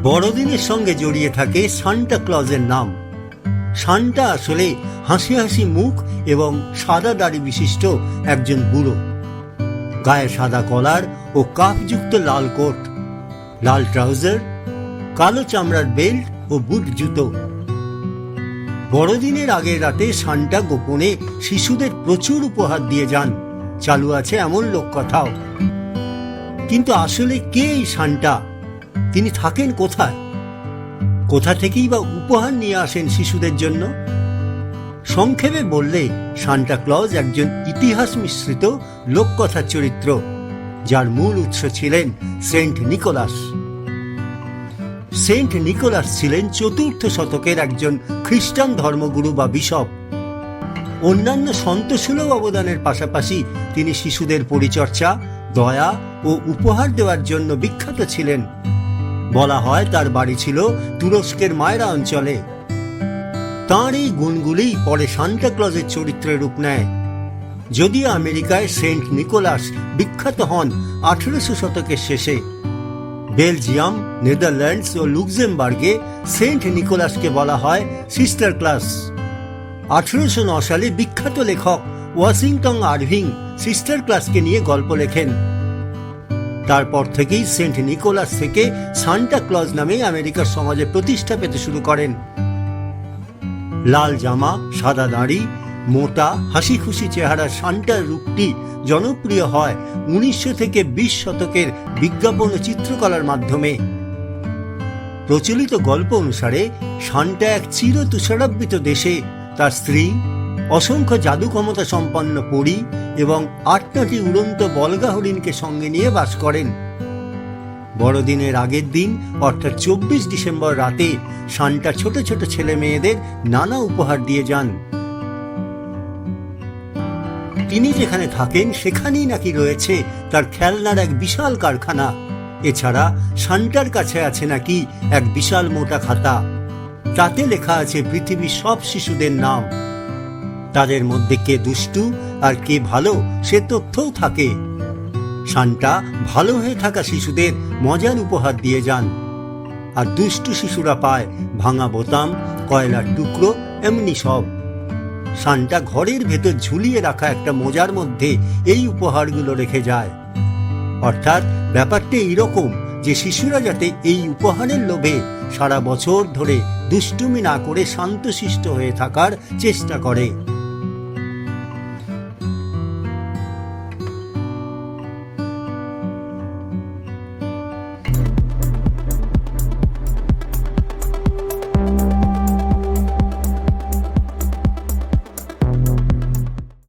বড়দিনের সঙ্গে জড়িয়ে থাকে সান্টা ক্লজের নাম। সান্টা আসলে হাসি হাসি মুখ এবং সাদা দাড়ি বিশিষ্ট একজন বুড়ো। গায়ে সাদা কলার ও কাপযুক্ত লাল কোট, লাল ট্রাউজার, কালো চামড়ার বেল্ট ও বুট জুতো। বড়দিনের আগের রাতে সান্টা গোপনে শিশুদের প্রচুর উপহার দিয়ে যান, চালু আছে এমন লোককথাও। কিন্তু আসলে কে এই সান্টা? তিনি থাকেন কোথায়? কোথা থেকেই বা উপহার নিয়ে আসেন শিশুদের জন্য? সংক্ষেপে বললে সান্টা ক্লজ একজন ইতিহাস মিশ্রিত লোককথার চরিত্র, যার মূল উৎস ছিলেন সেন্ট নিকোলাস। সেন্ট নিকোলাস ছিলেন ৪র্থ শতকের একজন খ্রিস্টান ধর্মগুরু বা বিশপ। অন্যান্য সন্তসুলভ অবদানের পাশাপাশি তিনি শিশুদের পরিচর্যা, দয়া ও উপহার দেওয়ার জন্য বিখ্যাত ছিলেন। বলা হয় তার বাড়ি ছিল তুরস্কের মায়রা অঞ্চলে। তাঁর এই গুণগুলি পরে সান্টা ক্লজের চরিত্রের রূপ নেয়। যদিও আমেরিকায় সেন্ট নিকোলাস বিখ্যাত হন 1800 শতকের শেষে, বেলজিয়াম, নেদারল্যান্ডস ও লুক্সেমবার্গে সেন্ট নিকোলাসকে বলা হয় সিস্টার ক্লাস। 1809 সালে বিখ্যাত লেখক ওয়াশিংটন আরভিং সিস্টার ক্লাসকে নিয়ে গল্প লেখেন। তারপর থেকেই সেন্ট নিকোলাস থেকে সান্টা ক্লজ নামে আমেরিকার সমাজে প্রতিষ্ঠা পেতে শুরু করেন। লাল জামা, সাদা দাড়ি, মোটা হাসি খুশি চেহারার সান্টার রূপটি জনপ্রিয় হয় 1900 থেকে 20 শতকের বিজ্ঞাপন ও চিত্রকলার মাধ্যমে। প্রচলিত গল্প অনুসারে সান্টা এক চির তুষারাবৃত দেশে তার স্ত্রী, অসংখ্য জাদু ক্ষমতা সম্পন্ন পরী এবং 8টি উড়ন্ত বলগা হরিণকে সঙ্গে নিয়ে বাস করেন। বড়দিনের আগের দিন অর্থাৎ 24 ডিসেম্বর রাতে সান্টা ছোট ছোট ছেলে মেয়েদের নানা উপহার দিয়ে যান। তিনি যেখানে থাকেন সেখানেই নাকি রয়েছে তার খেলনার এক বিশাল কারখানা। এছাড়া সান্টার কাছে আছে নাকি এক বিশাল মোটা খাতা, তাতে লেখা আছে পৃথিবীর সব শিশুদের নাম। তাদের মধ্যে কে দুষ্টু আর কে ভালো সে তথ্যও থাকে। সান্টা ভালো হয়ে থাকা শিশুদের মজার উপহার দিয়ে যান, আর দুষ্টু শিশুরা পায় ভাঙা বোতাম, কয়লার টুকরো, এমনি সব। সান্টা ঘরের ভেতর ঝুলিয়ে রাখা একটা মোজার মধ্যে এই উপহারগুলো রেখে যায়। অর্থাৎ ব্যাপারটা এইরকম যে শিশুরা যাতে এই উপহারের লোভে সারা বছর ধরে দুষ্টুমি না করে শান্তশিষ্ট হয়ে থাকার চেষ্টা করে।